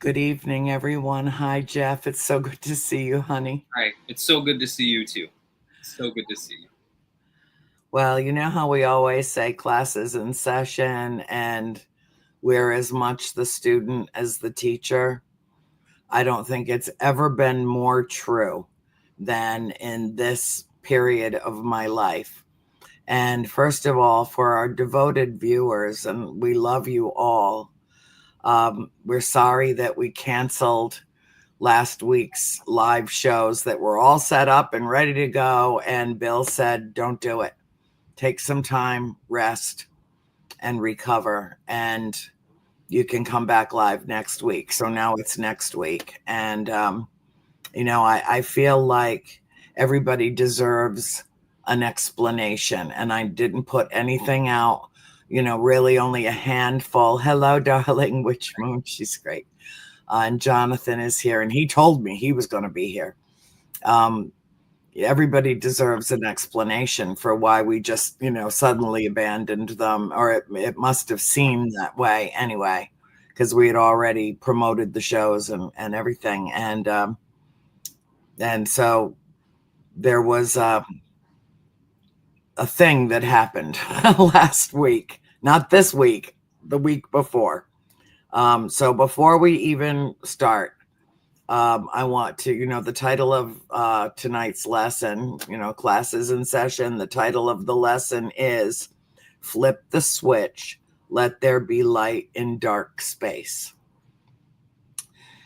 Good evening, everyone. Hi, Jeff. It's so good to see you, honey. Hi, it's so good to see you too. So good to see you. Well, you know how we always say classes in session and we're as much the student as the teacher? I don't think it's ever been more true than in this period of my life. And first of all, for our devoted viewers, and we love you all, we're sorry that we canceled last week's live shows that were all set up and ready to go. And Bill said, don't do it. Take some time, rest, and recover. And you can come back live next week. So now it's next week. And, I feel like everybody deserves an explanation. And I didn't put anything out, really only a handful. Hello, darling, Witch Moon. She's great. And Jonathan is here, and he told me he was going to be here. Um, Everybody deserves an explanation for why we just, suddenly abandoned them, or it must have seemed that way anyway, because we had already promoted the shows and everything, and so there was a thing that happened last week, not this week, the week before. So before we even start, I want to, the title of tonight's lesson, classes in session. The title of the lesson is Flip the Switch, Let There Be Light in Dark Space.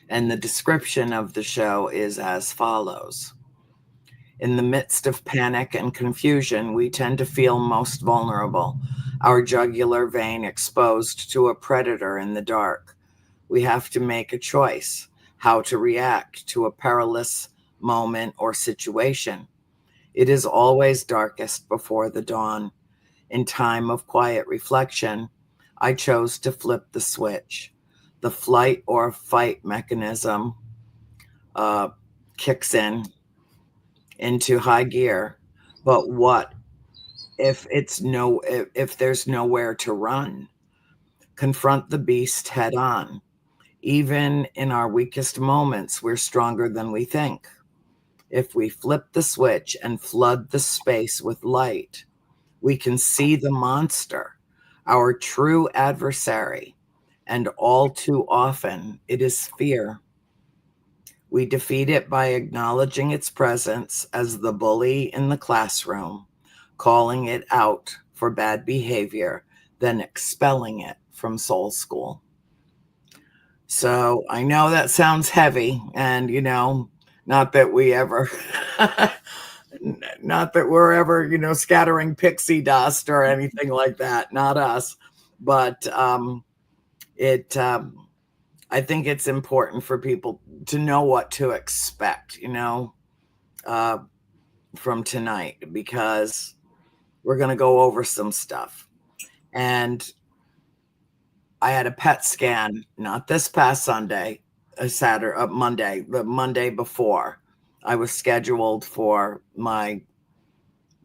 And the description of the show is as follows. In the midst of panic and confusion, we tend to feel most vulnerable, our jugular vein exposed to a predator in the dark. We have to make a choice how to react to a perilous moment or situation. It is always darkest before the dawn. In time of quiet reflection, I chose to flip the switch. The flight or fight mechanism uh, kicks into high gear. But what if there's nowhere to run? Confront the beast head on. Even in our weakest moments, we're stronger than we think. If we flip the switch and flood the space with light, we can see the monster, our true adversary, and all too often it is fear. We defeat it by acknowledging its presence as the bully in the classroom, calling it out for bad behavior, then expelling it from soul school. So I know that sounds heavy, and not that we ever, not that we're ever, scattering pixie dust or anything like that. Not us, but it. I think it's important for people to know what to expect, uh, from tonight because we're going to go over some stuff. And I had a PET scan, not this past Sunday, a Monday, the Monday before. I was scheduled for my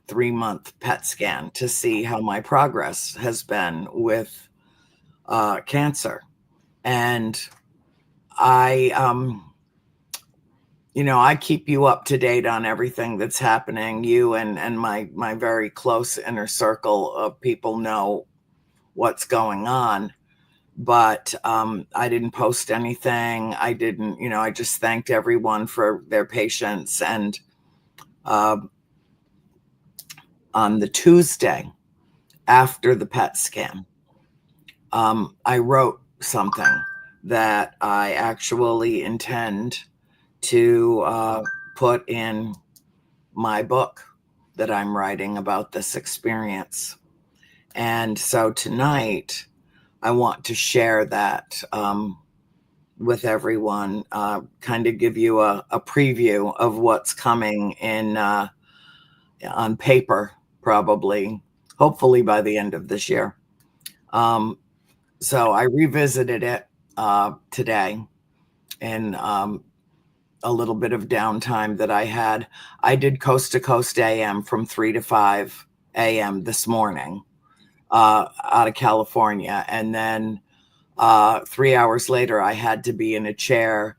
3-month PET scan to see how my progress has been with cancer. And I, I keep you up to date on everything that's happening. You and my very close inner circle of people know what's going on. But I didn't post anything. I didn't, I just thanked everyone for their patience. And uh, on the Tuesday after the PET scan, I wrote something that I actually intend to put in my book that I'm writing about this experience. And so tonight, I want to share that with everyone, kind of give you a preview of what's coming in on paper, probably, hopefully by the end of this year. So I revisited it today in a little bit of downtime that I had. I did Coast to Coast AM from 3 to 5 a.m. this morning out of California. And then 3 hours later, I had to be in a chair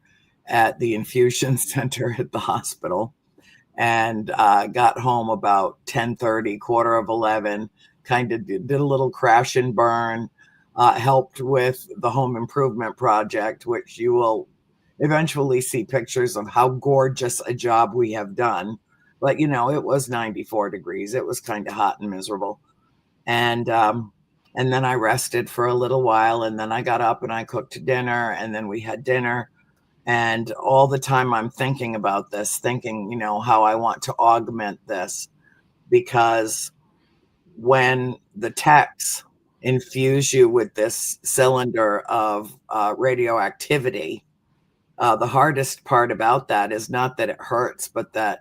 at the infusion center at the hospital, and got home about 10:30, quarter of 11. Kind of did a little crash and burn. Helped with the home improvement project, which you will eventually see pictures of how gorgeous a job we have done. But it was 94 degrees. It was kind of hot and miserable. And then I rested for a little while, and then I got up and I cooked dinner, and then we had dinner. And all the time I'm thinking about this, thinking, how I want to augment this, because when the techs infuse you with this cylinder of radioactivity, the hardest part about that is not that it hurts, but that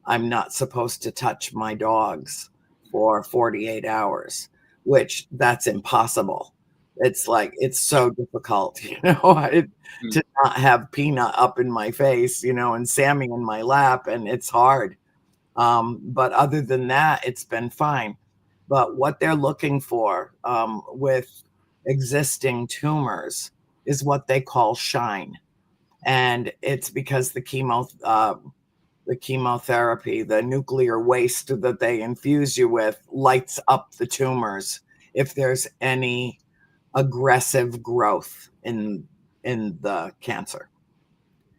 I'm not supposed to touch my dogs for 48 hours, which that's impossible. It's like, it's so difficult, to not have Peanut up in my face, and Sammy in my lap, and it's hard. But other than that, it's been fine. But what they're looking for with existing tumors is what they call shine. And it's because the chemotherapy, the nuclear waste that they infuse you with, lights up the tumors if there's any aggressive growth in the cancer.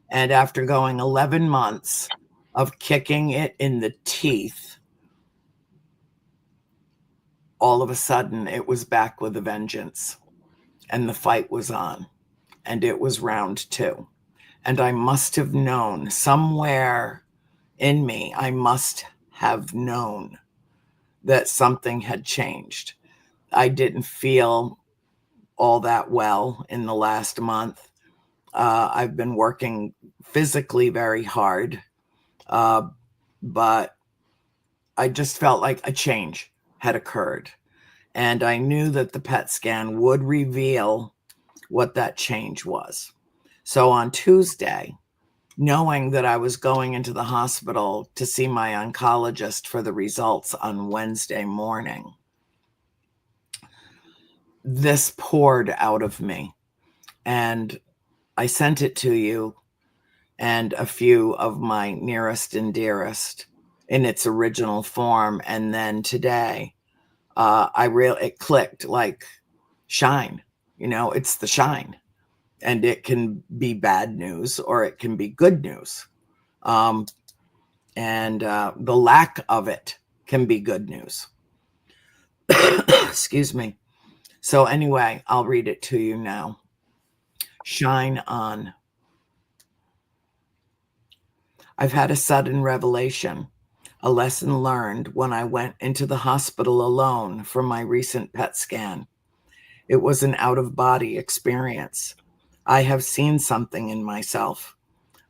And after going 11 months of kicking it in the teeth, all of a sudden it was back with a vengeance, and the fight was on, and it was round 2. And I must have known somewhere in me, I must have known that something had changed. I didn't feel all that well in the last month. I've been working physically very hard, but I just felt like a change had occurred. And I knew that the PET scan would reveal what that change was. So on Tuesday, knowing that I was going into the hospital to see my oncologist for the results on Wednesday morning, this poured out of me. And I sent it to you and a few of my nearest and dearest in its original form. And then today, it clicked like shine. It's the shine. And it can be bad news or it can be good news. And the lack of it can be good news. Excuse me. So anyway, I'll read it to you now. Shine on. I've had a sudden revelation, a lesson learned when I went into the hospital alone for my recent PET scan. It was an out-of-body experience. I have seen something in myself,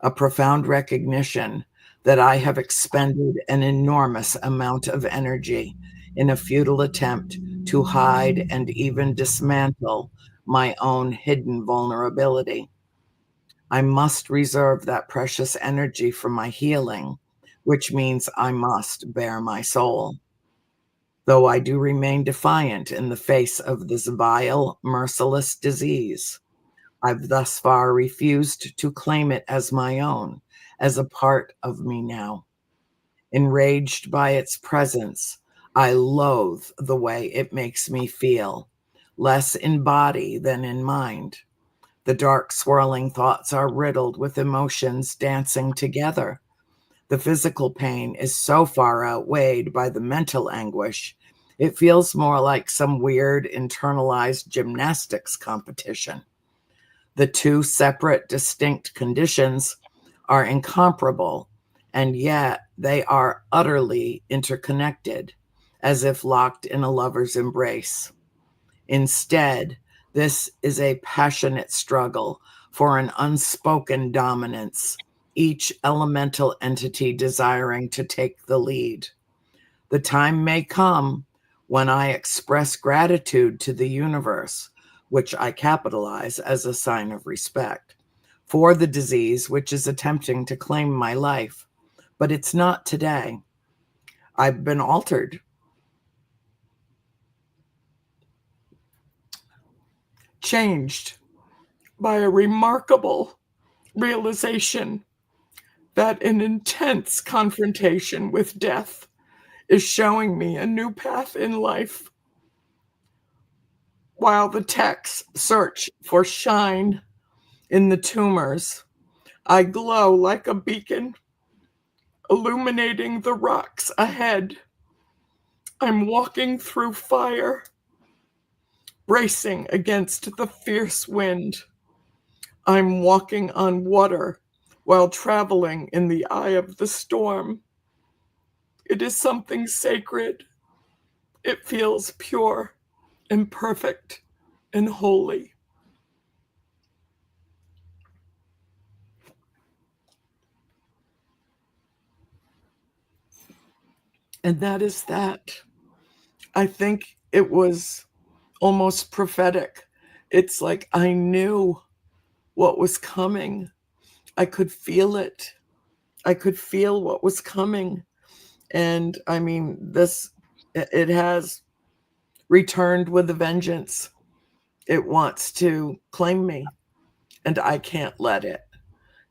a profound recognition that I have expended an enormous amount of energy in a futile attempt to hide and even dismantle my own hidden vulnerability. I must reserve that precious energy for my healing, which means I must bare my soul. Though I do remain defiant in the face of this vile, merciless disease, I've thus far refused to claim it as my own, as a part of me now. Enraged by its presence, I loathe the way it makes me feel, less in body than in mind. The dark, swirling thoughts are riddled with emotions dancing together. The physical pain is so far outweighed by the mental anguish, it feels more like some weird internalized gymnastics competition. The two separate, distinct conditions are incomparable, and yet they are utterly interconnected, as if locked in a lover's embrace. Instead, this is a passionate struggle for an unspoken dominance, each elemental entity desiring to take the lead. The time may come when I express gratitude to the universe, which I capitalize as a sign of respect, for the disease which is attempting to claim my life. But it's not today. I've been altered. changed by a remarkable realization that an intense confrontation with death is showing me a new path in life, while the texts search for shine in the tumors. I glow like a beacon, illuminating the rocks ahead. I'm walking through fire, bracing against the fierce wind. I'm walking on water while traveling in the eye of the storm. It is something sacred. It feels pure and perfect and holy. And that is that. I think it was almost prophetic. It's like I knew what was coming. I could feel it. I could feel what was coming. And I mean, it has returned with a vengeance. It wants to claim me, and I can't let it.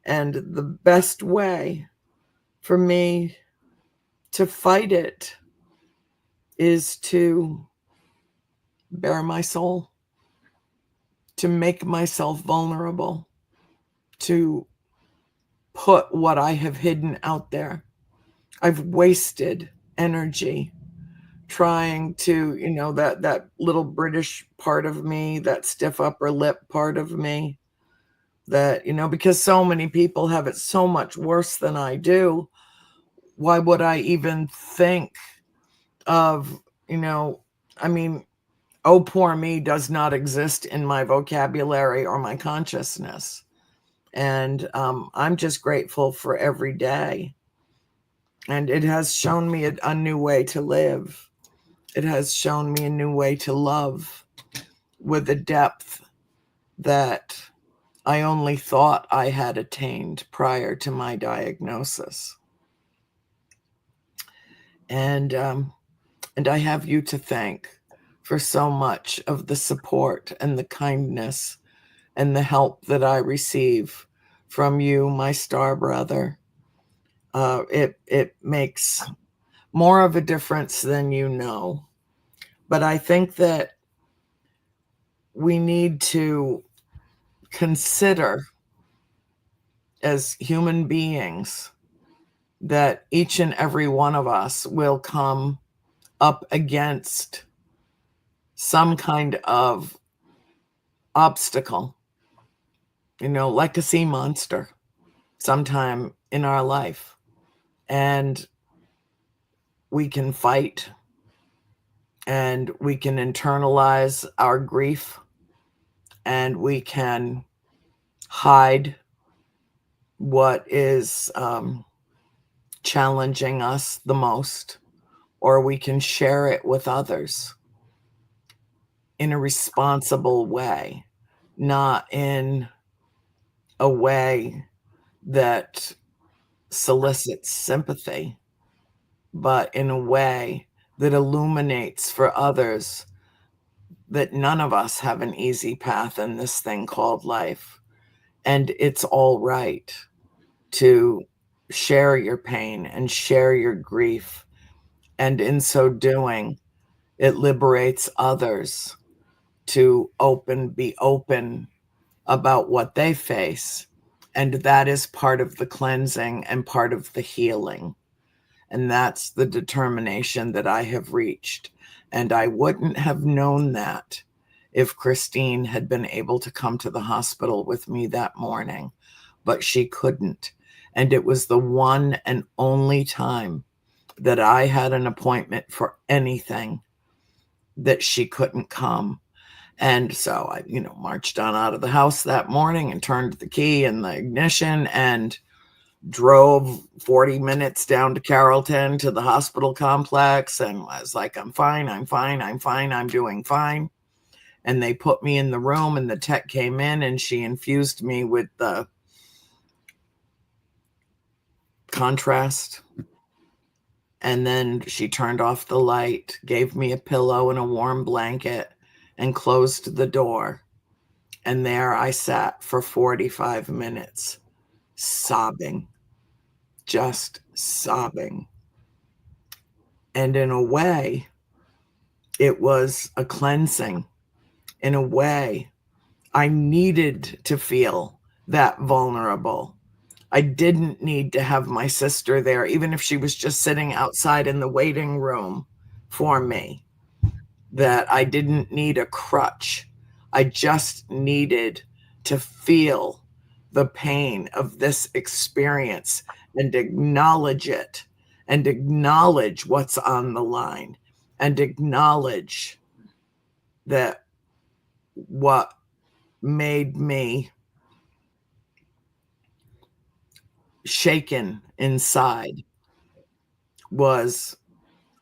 And the best way for me to fight it is to bare my soul, to make myself vulnerable, to put what I have hidden out there. I've wasted energy trying to, that little British part of me, that stiff upper lip part of me, that, because so many people have it so much worse than I do. Why would I even think of, I mean, oh, poor me does not exist in my vocabulary or my consciousness. And I'm just grateful for every day. And it has shown me a new way to live. It has shown me a new way to love with a depth that I only thought I had attained prior to my diagnosis. And I have you to thank for so much of the support and the kindness and the help that I receive from you, my star brother. It makes more of a difference than you know. But I think that we need to consider as human beings that each and every one of us will come up against some kind of obstacle, like a sea monster sometime in our life. And we can fight and we can internalize our grief and we can hide what is challenging us the most, or we can share it with others in a responsible way, not in a way that solicits sympathy, but in a way that illuminates for others that none of us have an easy path in this thing called life. And it's all right to share your pain and share your grief. And in so doing, it liberates others to be open about what they face. And that is part of the cleansing and part of the healing. And that's the determination that I have reached. And I wouldn't have known that if Christine had been able to come to the hospital with me that morning, but she couldn't. And it was the one and only time that I had an appointment for anything that she couldn't come. And so I, marched on out of the house that morning and turned the key in the ignition and drove 40 minutes down to Carrollton to the hospital complex. And I was like, I'm fine, I'm fine, I'm fine, I'm doing fine. And they put me in the room and the tech came in and she infused me with the contrast. And then she turned off the light, gave me a pillow and a warm blanket, and closed the door. And there I sat for 45 minutes, sobbing, just sobbing. And in a way, it was a cleansing. In a way, I needed to feel that vulnerable. I didn't need to have my sister there, even if she was just sitting outside in the waiting room for me, that I didn't need a crutch. I just needed to feel the pain of this experience and acknowledge it, and acknowledge what's on the line, and acknowledge that what made me shaken inside was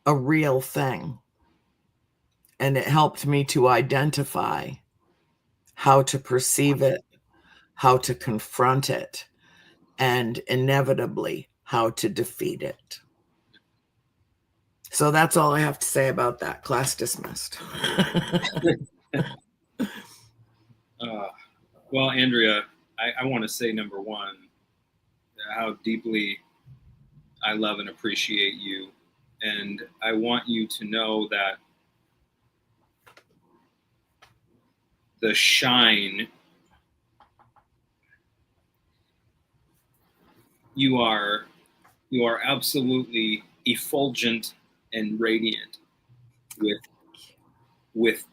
a real thing. And it helped me to identify how to perceive it, how to confront it, and inevitably how to defeat it. So that's all I have to say about that. Class dismissed. Well, Andrea, I want to say, number one, how deeply I love and appreciate you. And I want you to know that the shine, you are absolutely effulgent and radiant with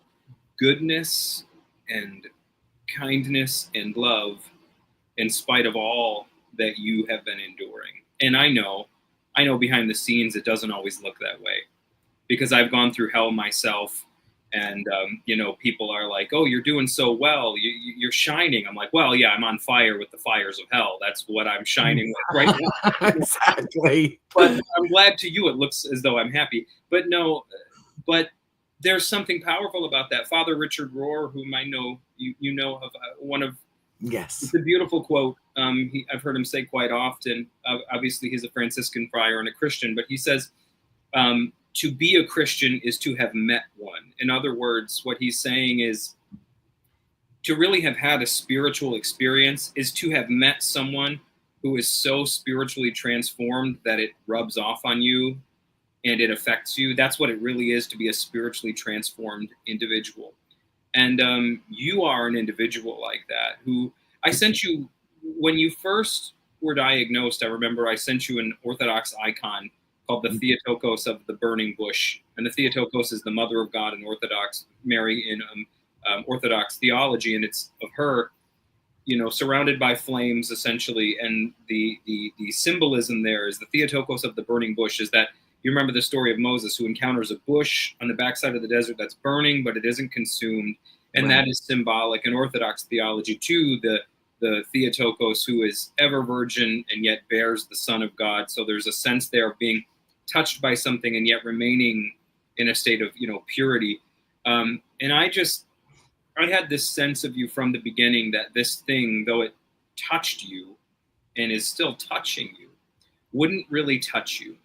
goodness and kindness and love, in spite of all that you have been enduring. And I know behind the scenes it doesn't always look that way, because I've gone through hell myself. And people are like, "Oh, you're doing so well. You're shining." I'm like, "Well, yeah, I'm on fire with the fires of hell. That's what I'm shining with right now." Exactly. But I'm glad to you. It looks as though I'm happy. But no, but there's something powerful about that. Father Richard Rohr, whom I know you know of, one of Yes. It's a beautiful quote. I've heard him say quite often. Obviously, he's a Franciscan friar and a Christian, but he says, to be a Christian is to have met one. In other words, what he's saying is, to really have had a spiritual experience is to have met someone who is so spiritually transformed that it rubs off on you and it affects you. That's what it really is, to be a spiritually transformed individual. And you are an individual like that, who I sent you, when you first were diagnosed, I remember I sent you an Orthodox icon called the Theotokos of the burning bush. And the Theotokos is the mother of God in Orthodox, Mary in Orthodox theology. And it's of her, surrounded by flames, essentially. And the symbolism there is the Theotokos of the burning bush, is that you remember the story of Moses, who encounters a bush on the backside of the desert that's burning, but it isn't consumed. And Right. That is symbolic in Orthodox theology to the Theotokos, who is ever virgin and yet bears the Son of God. So there's a sense there of being touched by something and yet remaining in a state of, purity. And I had this sense of you from the beginning, that this thing, though it touched you and is still touching you, wouldn't really touch you.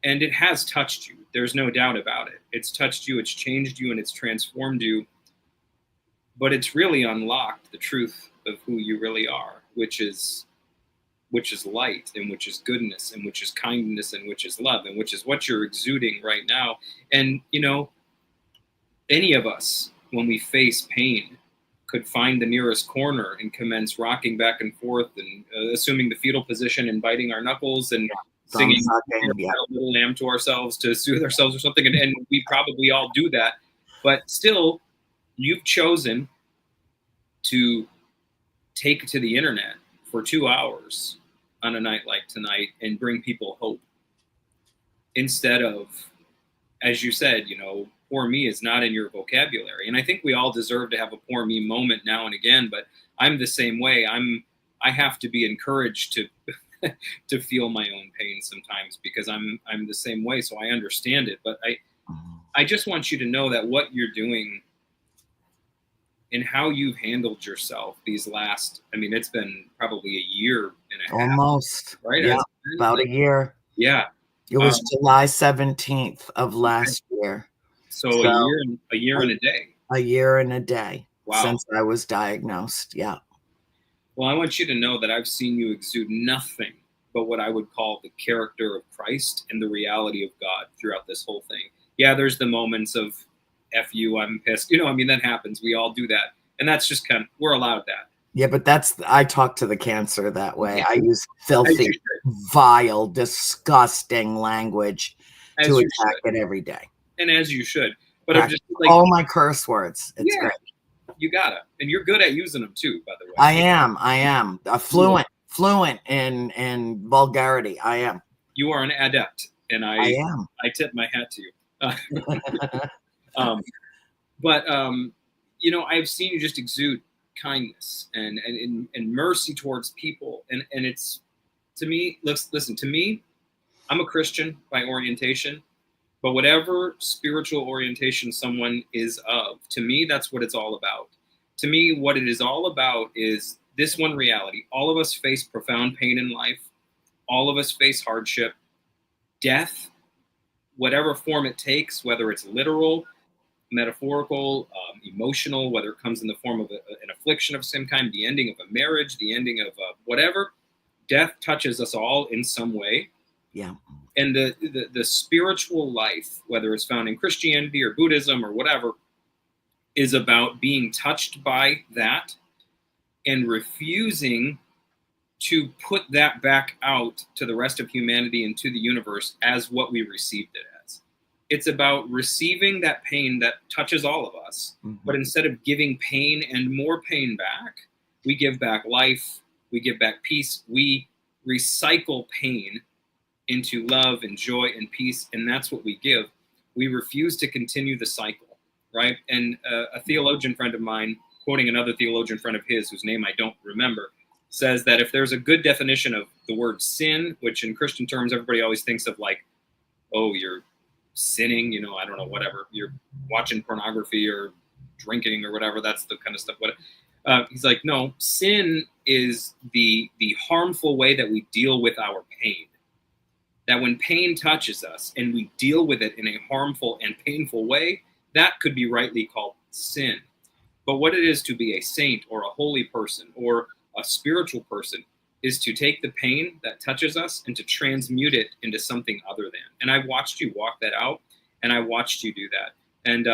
And it has touched you. There's no doubt about it. It's touched you, it's changed you, and it's transformed you. But it's really unlocked the truth of who you really are, which is light, and which is goodness, and which is kindness, and which is love, and which is what you're exuding right now. And, any of us, when we face pain, could find the nearest corner and commence rocking back and forth and assuming the fetal position and biting our knuckles and singing a little lamb to ourselves to soothe ourselves or something. And we probably all do that. But still, you've chosen to take to the internet for 2 hours on a night like tonight and bring people hope. Instead of, as you said, poor me is not in your vocabulary. And I think we all deserve to have a poor me moment now and again, but I'm the same way. I have to be encouraged to to feel my own pain sometimes, because I'm the same way, so I understand it. But I just want you to know that what you're doing and how you've handled yourself these last, it's been probably a year and a half. Almost. Right? Yeah, about a year. Yeah. It was July 17th of last year. So a year and a day. A year and a day. Wow. since I was diagnosed. Yeah. Well, I want you to know that I've seen you exude nothing but what I would call the character of Christ and the reality of God throughout this whole thing. Yeah, there's the moments of F you, I'm pissed. I mean, that happens. We all do that. And that's just we're allowed that. Yeah, but I talk to the cancer that way. Yeah. I use filthy, vile, disgusting language to attack it every day. And as you should. But I'm just all my curse words. It's great. You gotta. And you're good at using them too, by the way. I am. Fluent in vulgarity. I am. You are an adept. And I am. I tip my hat to you. But I've seen you just exude kindness and mercy towards people. And it's, to me, listen, to me, I'm a Christian by orientation, but whatever spiritual orientation someone is of, to me, that's what it's all about. To me, what it is all about is this one reality. All of us face profound pain in life. All of us face hardship, death, whatever form it takes, whether it's literal, metaphorical, emotional, whether it comes in the form of an affliction of some kind, the ending of a marriage, the ending of whatever. Death touches us all in some way. Yeah. And the spiritual life, whether it's found in Christianity or Buddhism or whatever, is about being touched by that and refusing to put that back out to the rest of humanity and to the universe as what we received it as. It's about receiving that pain that touches all of us, but instead of giving pain and more pain back, we give back life, we give back peace, we recycle pain into love and joy and peace, and that's what we give. We refuse to continue the cycle, right? And a theologian friend of mine, quoting another theologian friend of his, whose name I don't remember, says that if there's a good definition of the word sin, which in Christian terms, everybody always thinks of like, oh, you're sinning, I don't know, whatever. You're watching pornography or drinking or whatever. That's the kind of stuff. He's like, no, sin is the harmful way that we deal with our pain. That when pain touches us and we deal with it in a harmful and painful way, that could be rightly called sin. But what it is to be a saint or a holy person or a spiritual person is to take the pain that touches us and to transmute it into something other than. And I've watched you walk that out, and I watched you do that. And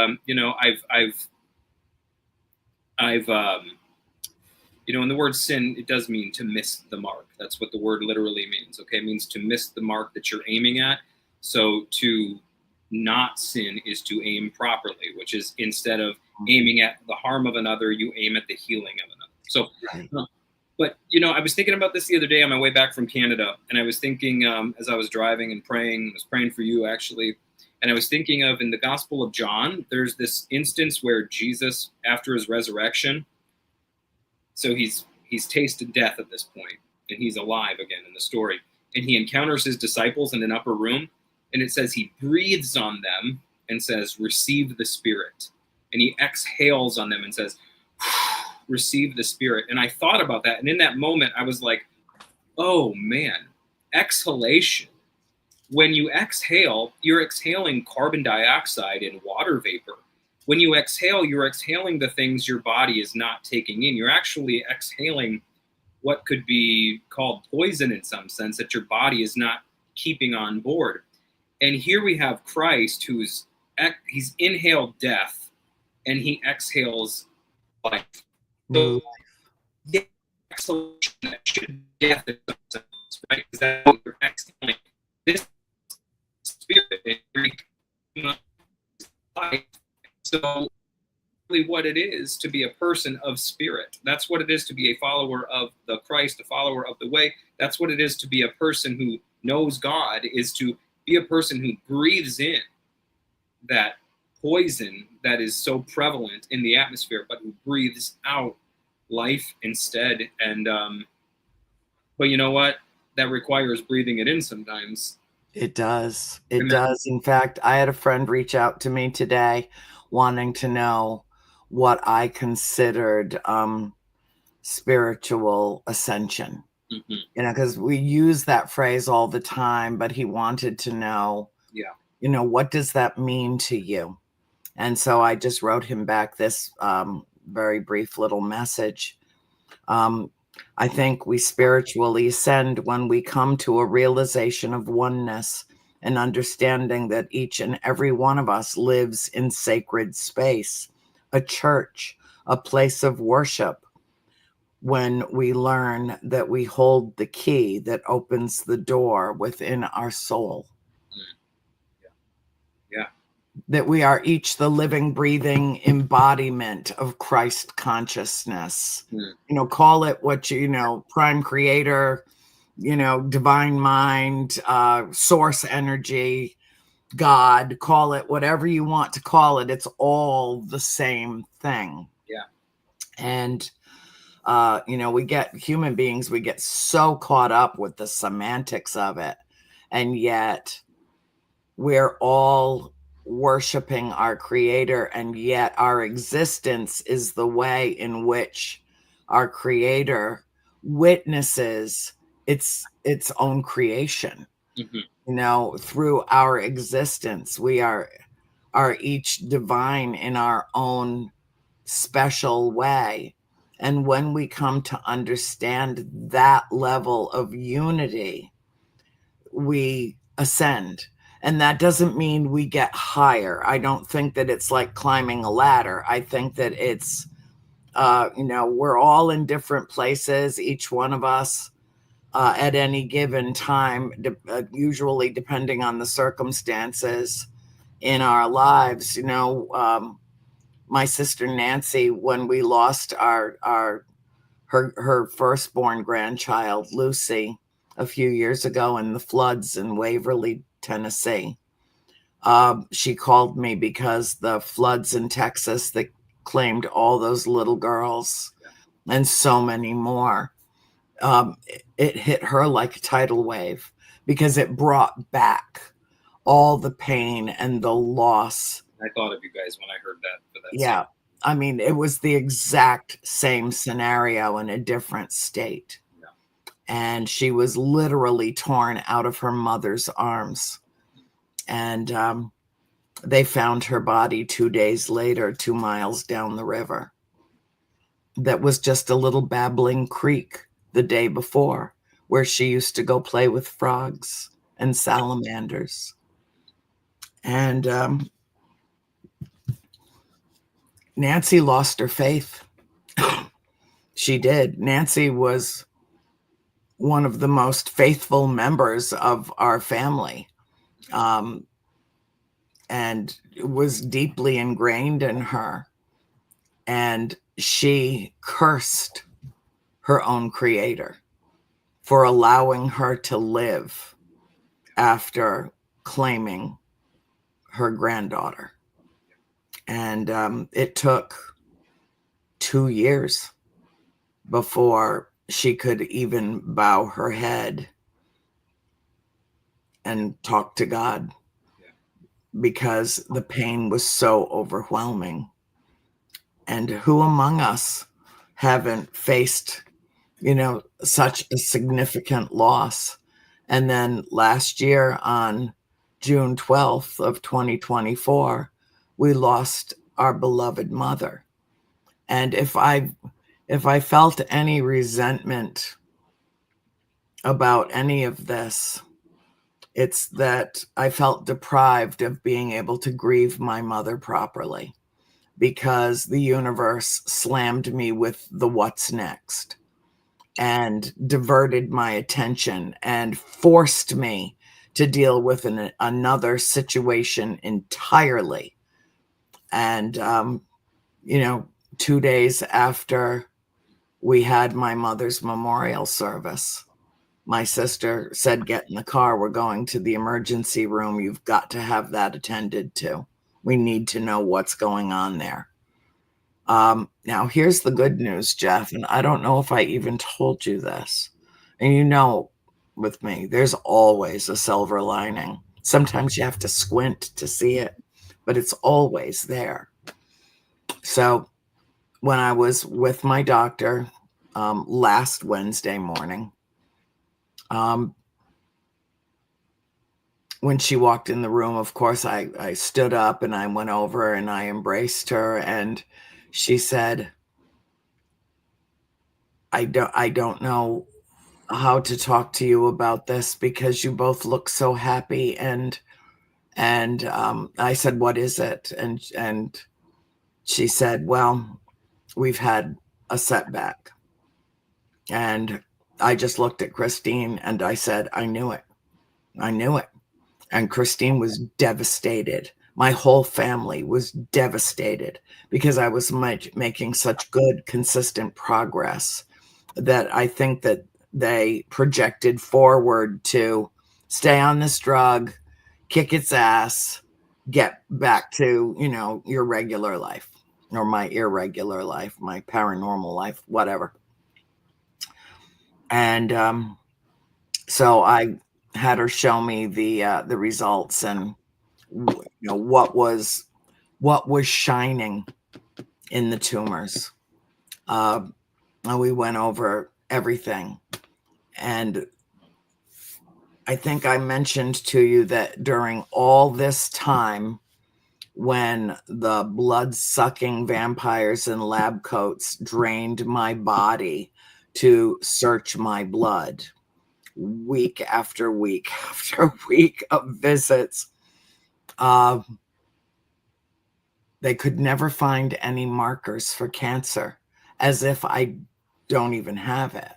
in the word sin, it does mean to miss the mark. That's what the word literally means. Okay, it means to miss the mark that you're aiming at. So to not sin is to aim properly, which is instead of aiming at the harm of another, you aim at the healing of another. So, but I was thinking about this the other day on my way back from Canada, and I was thinking as I was driving and praying, I was praying for you actually, and I was thinking of in the Gospel of John, there's this instance where Jesus, after his resurrection, so he's tasted death at this point, and he's alive again in the story, and he encounters his disciples in an upper room, and it says he breathes on them and says, "Receive the Spirit," and he exhales on them and says, "Receive the Spirit." And I thought about that, and in that moment, I was like, "Oh man, exhalation." When you exhale, you're exhaling carbon dioxide and water vapor. When you exhale, you're exhaling the things your body is not taking in. You're actually exhaling what could be called poison in some sense that your body is not keeping on board. And here we have Christ he's inhaled death and he exhales life. So the exhalation that should be death in some sense, right? Is that what you're exhaling? This spirit and life. So really what it is to be a person of spirit. That's what it is to be a follower of the Christ, a follower of the way. That's what it is to be a person who knows God, is to be a person who breathes in that poison that is so prevalent in the atmosphere, but who breathes out life instead. And but you know what? That requires breathing it in sometimes. It does. It does. In fact, I had a friend reach out to me today wanting to know what I considered spiritual ascension. Because we use that phrase all the time, but he wanted to know, what does that mean to you? And so I just wrote him back this very brief little message. I think we spiritually ascend when we come to a realization of oneness and understanding that each and every one of us lives in sacred space, a church, a place of worship, when we learn that we hold the key that opens the door within our soul. Yeah. That we are each the living, breathing embodiment of Christ consciousness. Call it what prime creator, divine mind, source energy, God, call it whatever you want to call it. It's all the same thing. Yeah. And we get human beings, we get so caught up with the semantics of it. And yet we're all worshiping our creator. And yet our existence is the way in which our creator witnesses its own creation. Through our existence, we are each divine in our own special way. And when we come to understand that level of unity, we ascend. And that doesn't mean we get higher. I don't think that it's like climbing a ladder. I think that it's, we're all in different places, each one of us at any given time, usually depending on the circumstances in our lives. My sister Nancy, when we lost her firstborn grandchild, Lucy, a few years ago in the floods in Waverly, Tennessee, she called me because the floods in Texas that claimed all those little girls and so many more, it hit her like a tidal wave because it brought back all the pain and the loss. I thought of you guys when I heard that. For that yeah. scene. I mean, it was the exact same scenario in a different state. Yeah. And she was literally torn out of her mother's arms. And they found her body 2 days later, 2 miles down the river. That was just a little babbling creek the day before, where she used to go play with frogs and salamanders. And Nancy lost her faith. She did. Nancy was one of the most faithful members of our family, and it was deeply ingrained in her. And she cursed her own creator for allowing her to live after claiming her granddaughter. And it took 2 years before she could even bow her head and talk to God, because the pain was so overwhelming. And who among us haven't faced, such a significant loss? And then last year on June 12th of 2024, we lost our beloved mother. And if I felt any resentment about any of this, it's that I felt deprived of being able to grieve my mother properly, because the universe slammed me with the what's next and diverted my attention and forced me to deal with another situation entirely. And, 2 days after we had my mother's memorial service, my sister said, "Get in the car. We're going to the emergency room. You've got to have that attended to. We need to know what's going on there." Now, here's the good news, Jeff, and I don't know if I even told you this. And with me, there's always a silver lining. Sometimes you have to squint to see it, but it's always there. So when I was with my doctor last Wednesday morning, when she walked in the room, of course, I stood up and I went over and I embraced her, and she said, I don't know how to talk to you about this because you both look so happy, and I said, "What is it?" And she said, "Well, we've had a setback." And I just looked at Christine and I said, "I knew it. I knew it." And Christine was devastated. My whole family was devastated because I was making such good, consistent progress that I think that they projected forward to stay on this drug, kick its ass, get back to, your regular life, or my irregular life, my paranormal life, whatever. And so I had her show me the results, and what was shining in the tumors. And we went over everything. And I think I mentioned to you that during all this time, when the blood-sucking vampires in lab coats drained my body to search my blood, week after week after week of visits, they could never find any markers for cancer, as if I don't even have it.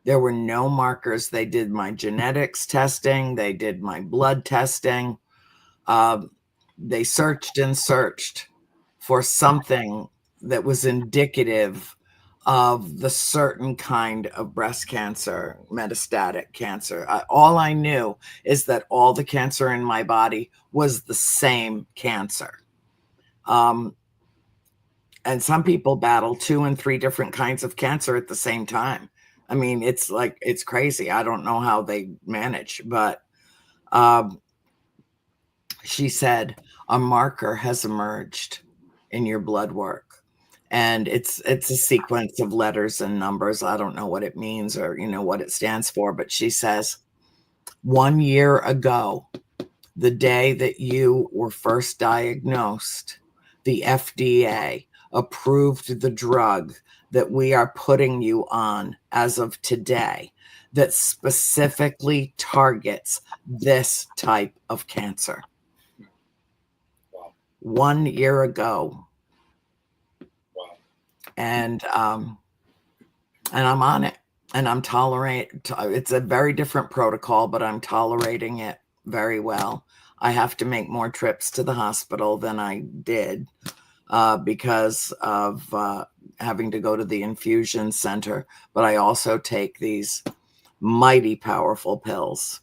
There were no markers. They did my genetics testing. They did my blood testing. They searched and searched for something that was indicative of the certain kind of breast cancer, metastatic cancer. All I knew is that all the cancer in my body was the same cancer. And some people battle 2 and 3 different kinds of cancer at the same time. I mean, it's crazy. I don't know how they manage, but she said a marker has emerged in your blood work, and it's a sequence of letters and numbers. I don't know what it means or what it stands for, but she says 1 year ago, the day that you were first diagnosed, the FDA approved the drug that we are putting you on as of today that specifically targets this type of cancer. Wow. 1 year ago. Wow. And I'm on it, and I'm tolerating. It's a very different protocol, but I'm tolerating it very well. I have to make more trips to the hospital than I did because of having to go to the infusion center. But I also take these mighty powerful pills,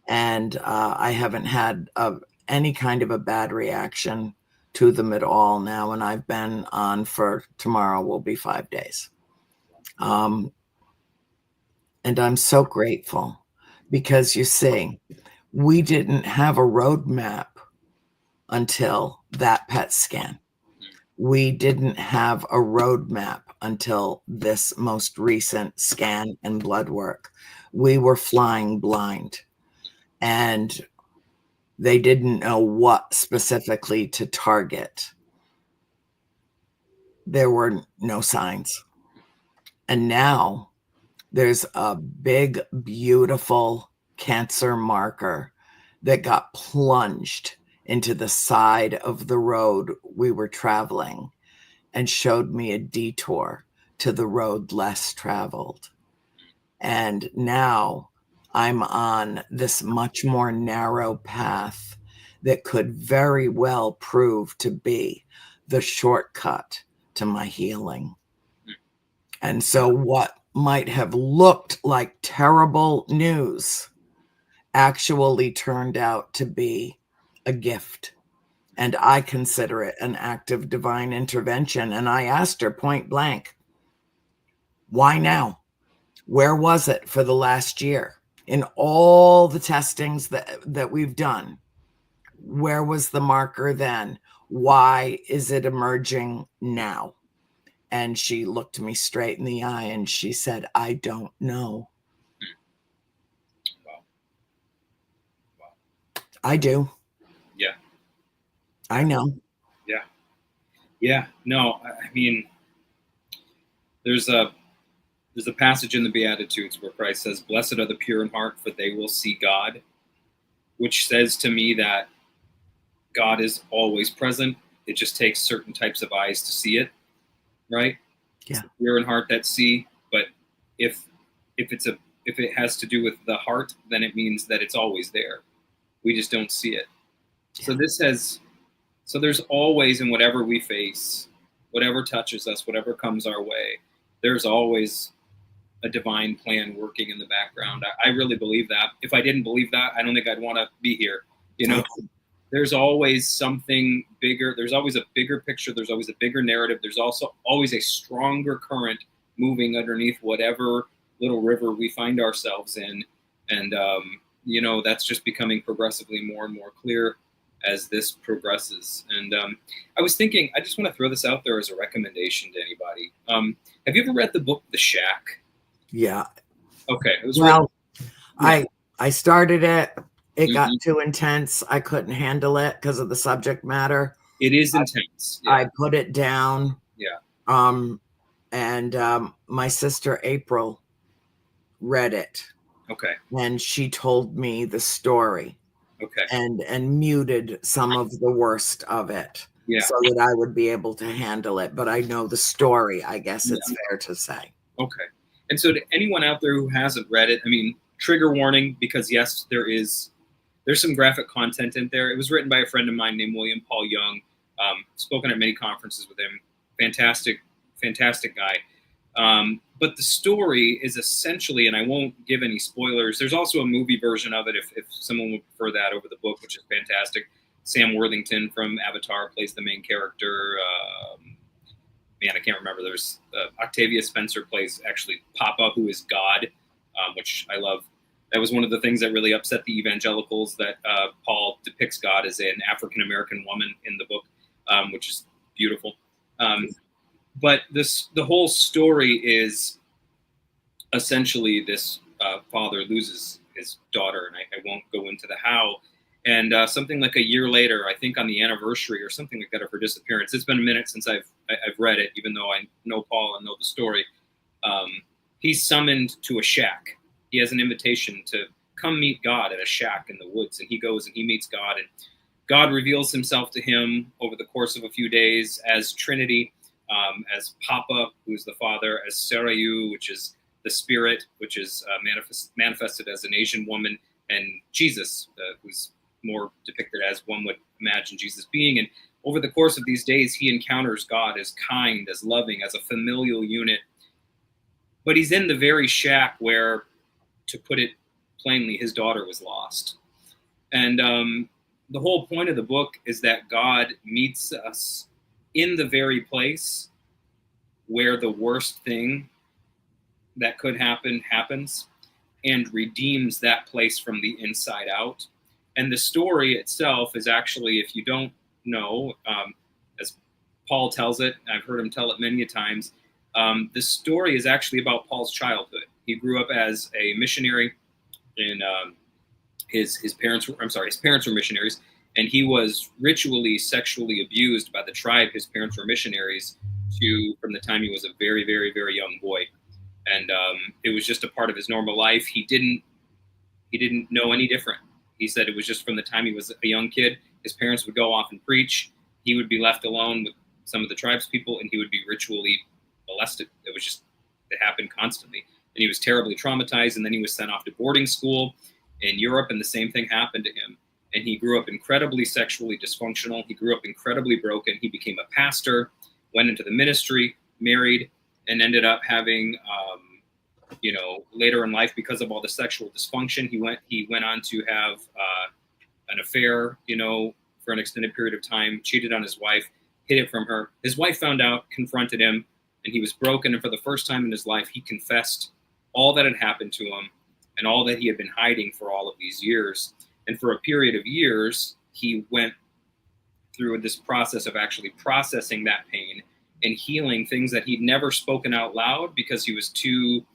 and I haven't had any kind of a bad reaction to them at all now. And I've been on for, tomorrow will be 5 days. And I'm so grateful because, you see, we didn't have a roadmap until that PET scan. We didn't have a roadmap until this most recent scan and blood work. We were flying blind, and they didn't know what specifically to target. There were no signs. And now there's a big, beautiful cancer marker that got plunged into the side of the road we were traveling and showed me a detour to the road less traveled. And now I'm on this much more narrow path that could very well prove to be the shortcut to my healing. And so what might have looked like terrible news actually turned out to be a gift. And I consider it an act of divine intervention. And I asked her point blank, why now? Where was it for the last year? In all the testings that we've done, where was the marker then? Why is it emerging now? And she looked me straight in the eye and she said, I don't know. Wow. Wow. I do. Yeah. I know. Yeah. Yeah. No, I mean, there's a There's a passage in the Beatitudes where Christ says, "Blessed are the pure in heart, for they will see God," which says to me that God is always present. It just takes certain types of eyes to see it, right? Yeah. It's the pure in heart that see. But if it has to do with the heart, then it means that it's always there. We just don't see it. Yeah. So there's always, in whatever we face, whatever touches us, whatever comes our way, there's always a divine plan working in the background. I really believe that. If I didn't believe that, I don't think I'd want to be here. There's always something bigger. There's always a bigger picture. There's always a bigger narrative. There's also always a stronger current moving underneath whatever little river we find ourselves in. And, that's just becoming progressively more and more clear as this progresses. And I was thinking, I just want to throw this out there as a recommendation to anybody. Have you ever read the book, The Shack? Yeah. Okay. I started it. It got too intense. I couldn't handle it because of the subject matter. It is intense. Yeah. I put it down. Yeah. And my sister April read it. Okay. And she told me the story. Okay. And muted some of the worst of it. Yeah. So that I would be able to handle it. But I know the story, I guess it's fair to say. Okay. And so to anyone out there who hasn't read it, I mean, trigger warning, because yes, there's some graphic content in there. It was written by a friend of mine named William Paul Young. Spoken at many conferences with him. Fantastic guy. But the story is essentially, and I won't give any spoilers, there's also a movie version of it if someone would prefer that over the book, which is fantastic. Sam Worthington from Avatar plays the main character. I can't remember. There's Octavia Spencer plays actually Papa, who is God, which I love. That was one of the things that really upset the evangelicals, that Paul depicts God as an African-American woman in the book, which is beautiful. But the whole story is essentially this father loses his daughter, and I won't go into the how. And something like a year later, I think on the anniversary or something like that of her disappearance, it's been a minute since I've read it, even though I know Paul and know the story. He's summoned to a shack. He has an invitation to come meet God at a shack in the woods, and he goes and he meets God, and God reveals himself to him over the course of a few days as Trinity, as Papa, who's the father, as Sarayu, which is the spirit, which is manifested as an Asian woman, and Jesus, who's more depicted as one would imagine Jesus being. And over the course of these days, he encounters God as kind, as loving, as a familial unit. But he's in the very shack where, to put it plainly, his daughter was lost. And the whole point of the book is that God meets us in the very place where the worst thing that could happen happens, and redeems that place from the inside out. And the story itself is actually, if you don't know, as Paul tells it, I've heard him tell it many times, the story is actually about Paul's childhood. He grew up as a missionary, and his parents were missionaries, and he was ritually sexually abused by the tribe his parents were missionaries to from the time he was a very, very, very young boy. And it was just a part of his normal life. He didn't know any different. He said it was just from the time he was a young kid, his parents would go off and preach. He would be left alone with some of the tribe's people, and he would be ritually molested. It happened constantly. And he was terribly traumatized, and then he was sent off to boarding school in Europe, and the same thing happened to him. And he grew up incredibly sexually dysfunctional. He grew up incredibly broken. He became a pastor, went into the ministry, married, and ended up having, later in life, because of all the sexual dysfunction, he went on to have an affair, for an extended period of time, cheated on his wife, hid it from her. His wife found out, confronted him, and he was broken. And for the first time in his life, he confessed all that had happened to him and all that he had been hiding for all of these years. And for a period of years, he went through this process of actually processing that pain and healing things that he'd never spoken out loud because he was too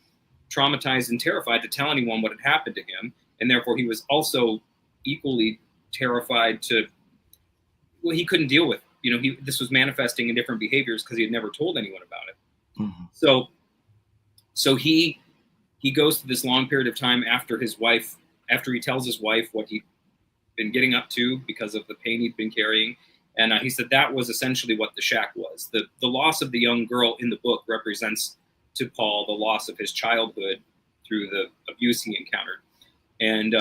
traumatized and terrified to tell anyone what had happened to him. And therefore, he was also equally terrified he couldn't deal with, this was manifesting in different behaviors because he had never told anyone about it. Mm-hmm. So he goes through this long period of time after he tells his wife what he'd been getting up to because of the pain he'd been carrying. And he said that was essentially what the shack was. The loss of the young girl in the book represents to Paul the loss of his childhood through the abuse he encountered. And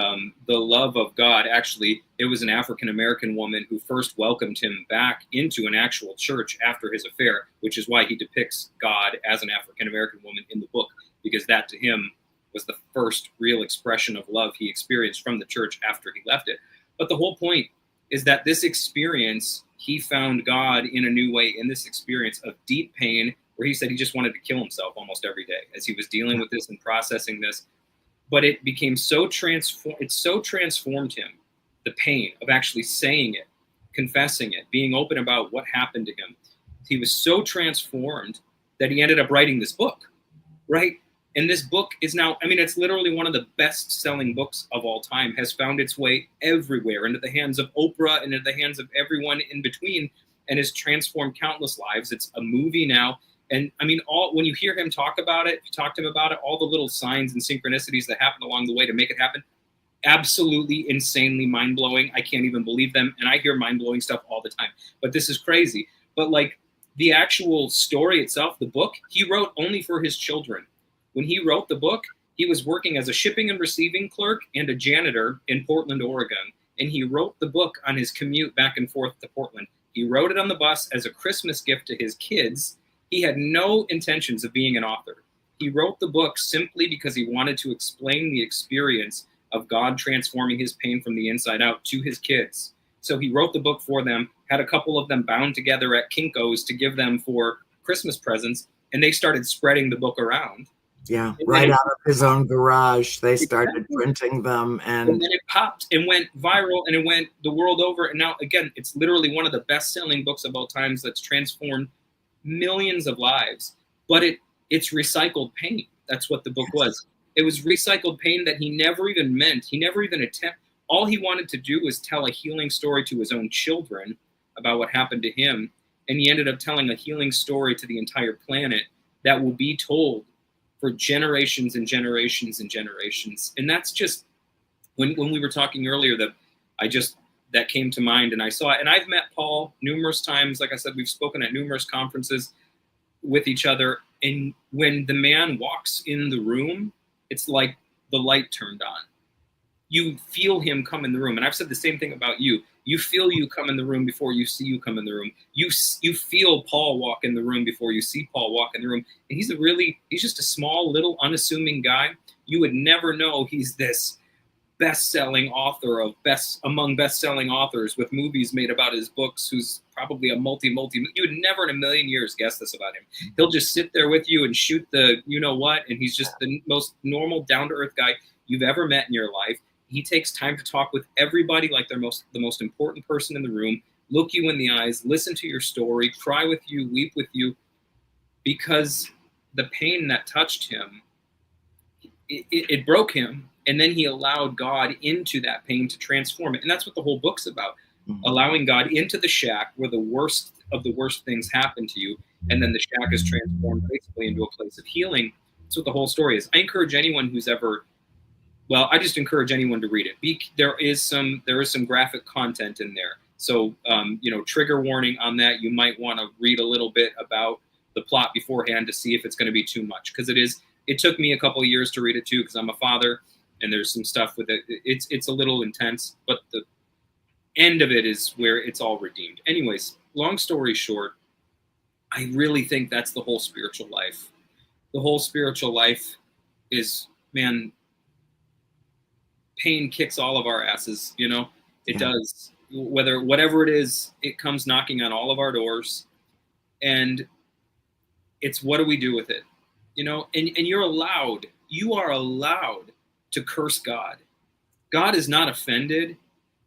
the love of God, actually, it was an African-American woman who first welcomed him back into an actual church after his affair, which is why he depicts God as an African-American woman in the book, because that to him was the first real expression of love he experienced from the church after he left it. But the whole point is that this experience, he found God in a new way in this experience of deep pain, where he said he just wanted to kill himself almost every day as he was dealing with this and processing this. But it became it so transformed him, the pain of actually saying it, confessing it, being open about what happened to him. He was so transformed that he ended up writing this book, right? And this book is now, I mean, it's literally one of the best-selling books of all time, has found its way everywhere, into the hands of Oprah and into the hands of everyone in between, and has transformed countless lives. It's a movie now. And I mean, when you hear him talk about it, if you talk to him about it, all the little signs and synchronicities that happen along the way to make it happen, absolutely insanely mind-blowing. I can't even believe them. And I hear mind-blowing stuff all the time, but this is crazy. But like the actual story itself, the book, he wrote only for his children. When he wrote the book, he was working as a shipping and receiving clerk and a janitor in Portland, Oregon. And he wrote the book on his commute back and forth to Portland. He wrote it on the bus as a Christmas gift to his kids. He had no intentions of being an author. He wrote the book simply because he wanted to explain the experience of God transforming his pain from the inside out to his kids. So he wrote the book for them, had a couple of them bound together at Kinko's to give them for Christmas presents, and they started spreading the book around. Yeah, right out of his own garage, they started printing them. And then it popped and went viral, and it went the world over. And now, again, it's literally one of the best-selling books of all times that's transformed millions of lives. But it's recycled pain. That's what the book was. It was recycled pain that he never even meant. He never even attempted. All he wanted to do was tell a healing story to his own children about what happened to him. And he ended up telling a healing story to the entire planet that will be told for generations and generations and generations. And that's just, when we were talking earlier, that came to mind, and I saw it. And I've met Paul numerous times. Like I said, we've spoken at numerous conferences with each other. And when the man walks in the room, it's like the light turned on. You feel him come in the room. And I've said the same thing about you. You feel you come in the room before you see you come in the room. You feel Paul walk in the room before you see Paul walk in the room. And he's just a small, little, unassuming guy. You would never know he's this best-selling author among best-selling authors with movies made about his books, who's probably a multi. You would never in a million years guess this about him. He'll just sit there with you and shoot the you-know-what, and he's just the most normal, down-to-earth guy you've ever met in your life. He takes time to talk with everybody like they're the most important person in the room, look you in the eyes, listen to your story, cry with you, weep with you, because the pain that touched him, it broke him, and then he allowed God into that pain to transform it. And that's what the whole book's about, allowing God into the shack where the worst of the worst things happen to you, and then the shack is transformed basically into a place of healing. That's what the whole story is. I encourage anyone who's ever I just encourage anyone to read it. There is some graphic content in there. So, trigger warning on that. You might want to read a little bit about the plot beforehand to see if it's going to be too much. Because it took me a couple of years to read it too, because I'm a father, and there's some stuff with it. It's a little intense, but the end of it is where it's all redeemed. Anyways, long story short, I really think that's the whole spiritual life. The whole spiritual life is, man, pain kicks all of our asses, it does. Whatever it is, it comes knocking on all of our doors, and it's, what do we do with it? And you are allowed to curse God. God is not offended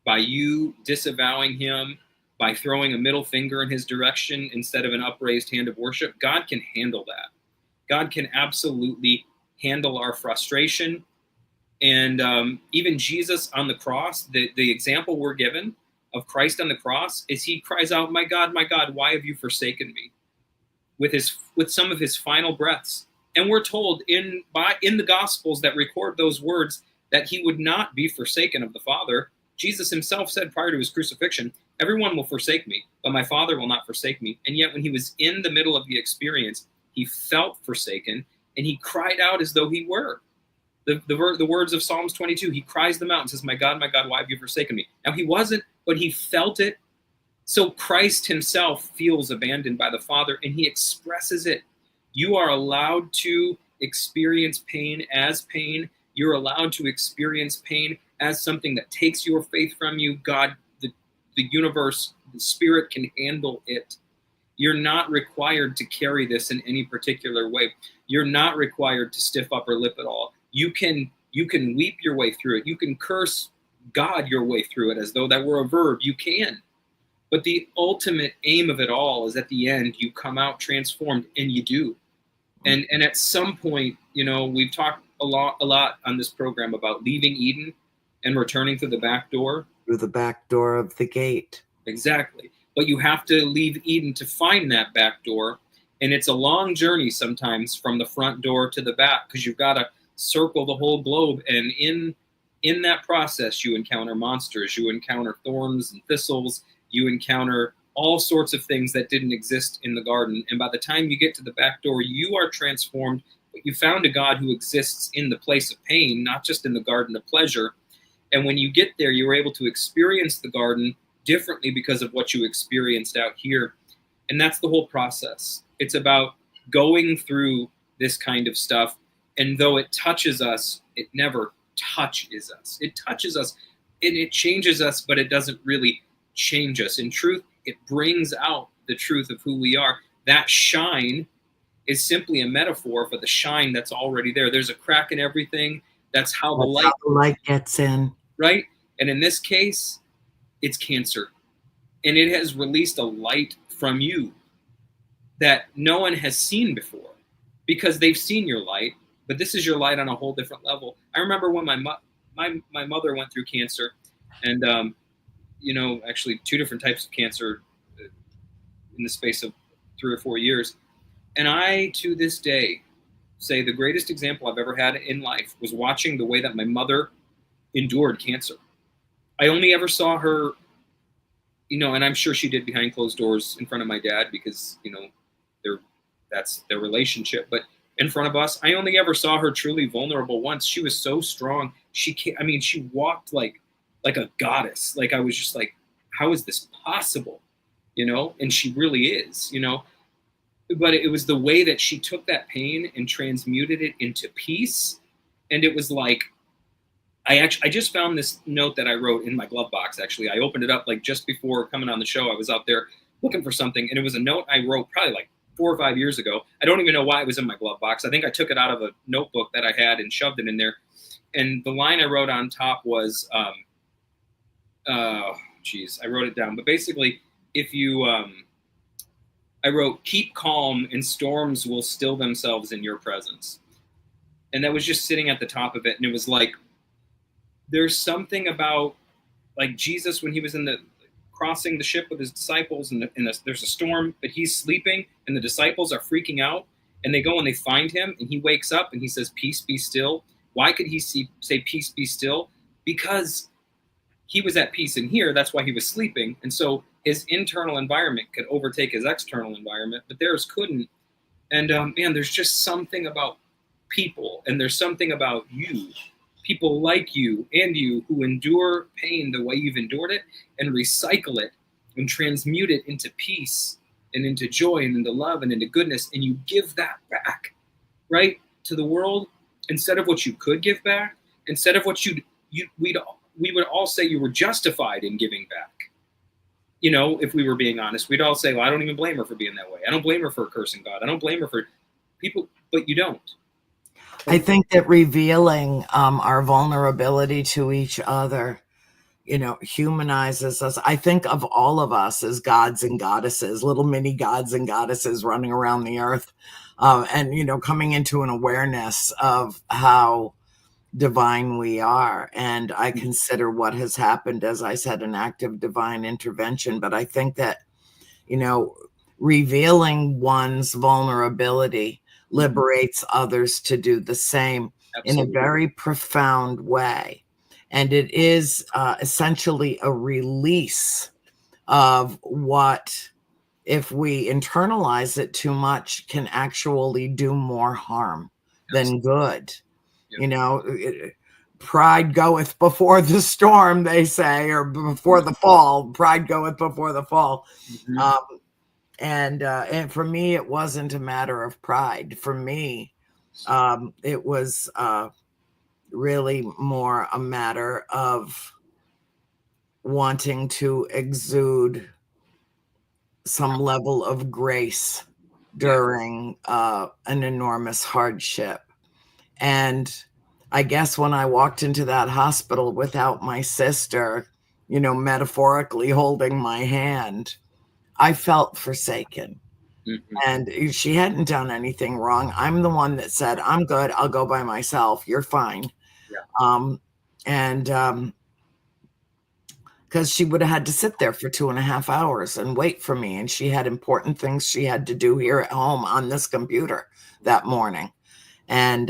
by you disavowing him, by throwing a middle finger in his direction instead of an upraised hand of worship. God can handle that. God can absolutely handle our frustration. And even Jesus on the cross, the example we're given of Christ on the cross is he cries out, my God, why have you forsaken me?" With some of his final breaths. And we're told in the Gospels that record those words that he would not be forsaken of the Father. Jesus himself said prior to his crucifixion, everyone will forsake me, but my Father will not forsake me. And yet when he was in the middle of the experience, he felt forsaken, and he cried out as though he were. The words of Psalms 22, he cries them out and says, my God, why have you forsaken me? Now he wasn't, but he felt it. So Christ himself feels abandoned by the Father, and he expresses it. You are allowed to experience pain as pain. You're allowed to experience pain as something that takes your faith from you. God, the universe, the Spirit can handle it. You're not required to carry this in any particular way. You're not required to stiff upper lip at all. You can weep your way through it. You can curse God your way through it as though that were a verb. You can. But the ultimate aim of it all is at the end, you come out transformed, and you do. And at some point, we've talked a lot on this program about leaving Eden and returning through the back door. Through the back door of the gate. Exactly. But you have to leave Eden to find that back door. And it's a long journey sometimes from the front door to the back, because you've got to circle the whole globe. And in that process, you encounter monsters, you encounter thorns and thistles, you encounter all sorts of things that didn't exist in the garden. And by the time you get to the back door, you are transformed. But you found a God who exists in the place of pain, not just in the garden of pleasure. And when you get there, you were able to experience the garden differently because of what you experienced out here. And that's the whole process. It's about going through this kind of stuff. And though it touches us, it never touches us. It touches us and it changes us, but it doesn't really change us. In truth, it brings out the truth of who we are. That shine is simply a metaphor for the shine that's already there. There's a crack in everything. That's how the light gets in. Right? And in this case, it's cancer. And it has released a light from you that no one has seen before, because they've seen your light, but this is your light on a whole different level. I remember when my mother went through cancer, and actually 2 different types of cancer in the space of 3 or 4 years. And I, to this day, say the greatest example I've ever had in life was watching the way that my mother endured cancer. I only ever saw her, and I'm sure she did behind closed doors in front of my dad, because, that's their relationship. But in front of us, I only ever saw her truly vulnerable once. She was so strong. She walked like a goddess. Like, I was just like, how is this possible? And she really is, but it was the way that she took that pain and transmuted it into peace. And it was like, I just found this note that I wrote in my glove box. Actually, I opened it up like just before coming on the show. I was out there looking for something, and it was a note I wrote probably like 4 or 5 years ago. I don't even know why it was in my glove box. I think I took it out of a notebook that I had and shoved it in there. And the line I wrote on top was, I wrote it down. But basically, if you, I wrote, keep calm and storms will still themselves in your presence. And that was just sitting at the top of it. And it was like, there's something about like Jesus when he was crossing the ship with his disciples, and there's a storm, but he's sleeping, and the disciples are freaking out, and they go and they find him, and he wakes up and he says, peace, be still. Why could he say peace, be still? Because he was at peace in here. That's why he was sleeping. And so his internal environment could overtake his external environment, but theirs couldn't. And man, there's just something about people, and there's something about you, people like you and you, who endure pain the way you've endured it and recycle it and transmute it into peace and into joy and into love and into goodness. And you give that back, right, to the world instead of what you could give back, instead of what we would all say you were justified in giving back. If we were being honest, we'd all say, well, I don't even blame her for being that way. I don't blame her for cursing God. I don't blame her for people, but you don't. I think that revealing our vulnerability to each other, humanizes us. I think of all of us as gods and goddesses, little mini gods and goddesses running around the earth, and, coming into an awareness of how divine we are. And I consider what has happened, as I said, an act of divine intervention. But I think that, revealing one's vulnerability, liberates others to do the same in a Absolutely. very profound way. And it is essentially a release of what, if we internalize it too much, can actually do more harm than good. Yeah. You know, pride goeth before the storm, they say, or before the fall. Pride goeth before the fall. Mhm. And for me, it wasn't a matter of pride. For me, it was really more a matter of wanting to exude some level of grace during an enormous hardship. And I guess when I walked into that hospital without my sister, you know, metaphorically holding my hand, I felt forsaken. Mhm. And she hadn't done anything wrong. I'm the one that said, I'm good. I'll go by myself. You're fine. Yeah. And because she would have had to sit there for 2.5 hours and wait for me. And she had important things she had to do here at home on this computer that morning. And,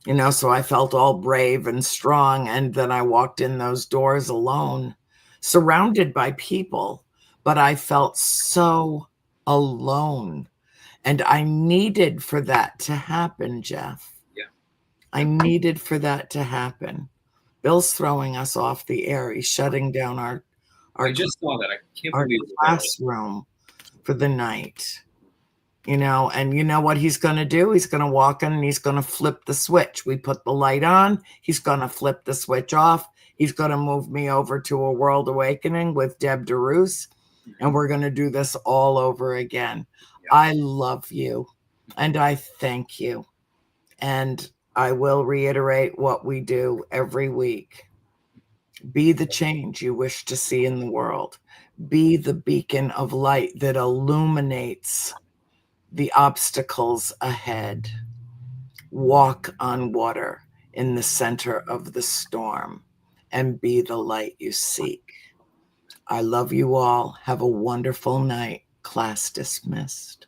you know, so I felt all brave and strong. And then I walked in those doors alone, surrounded by people, but I felt so alone. And I needed for that to happen, Jeff. Yeah. I needed for that to happen. Bill's throwing us off the air. He's shutting down our I just saw that. I can't our believe it. classroom for the night. You know, and you know what he's going to do? He's going to walk in and he's going to flip the switch. We put the light on. He's going to flip the switch off. He's going to move me over to a world awakening with Deb DeRusse. And we're going to do this all over again. Yeah. I love you and I thank you. And I will reiterate what we do every week. Be the change you wish to see in the world. Be the beacon of light that illuminates the obstacles ahead. Walk on water in the center of the storm and be the light you seek. I love you all. Have a wonderful night. Class dismissed.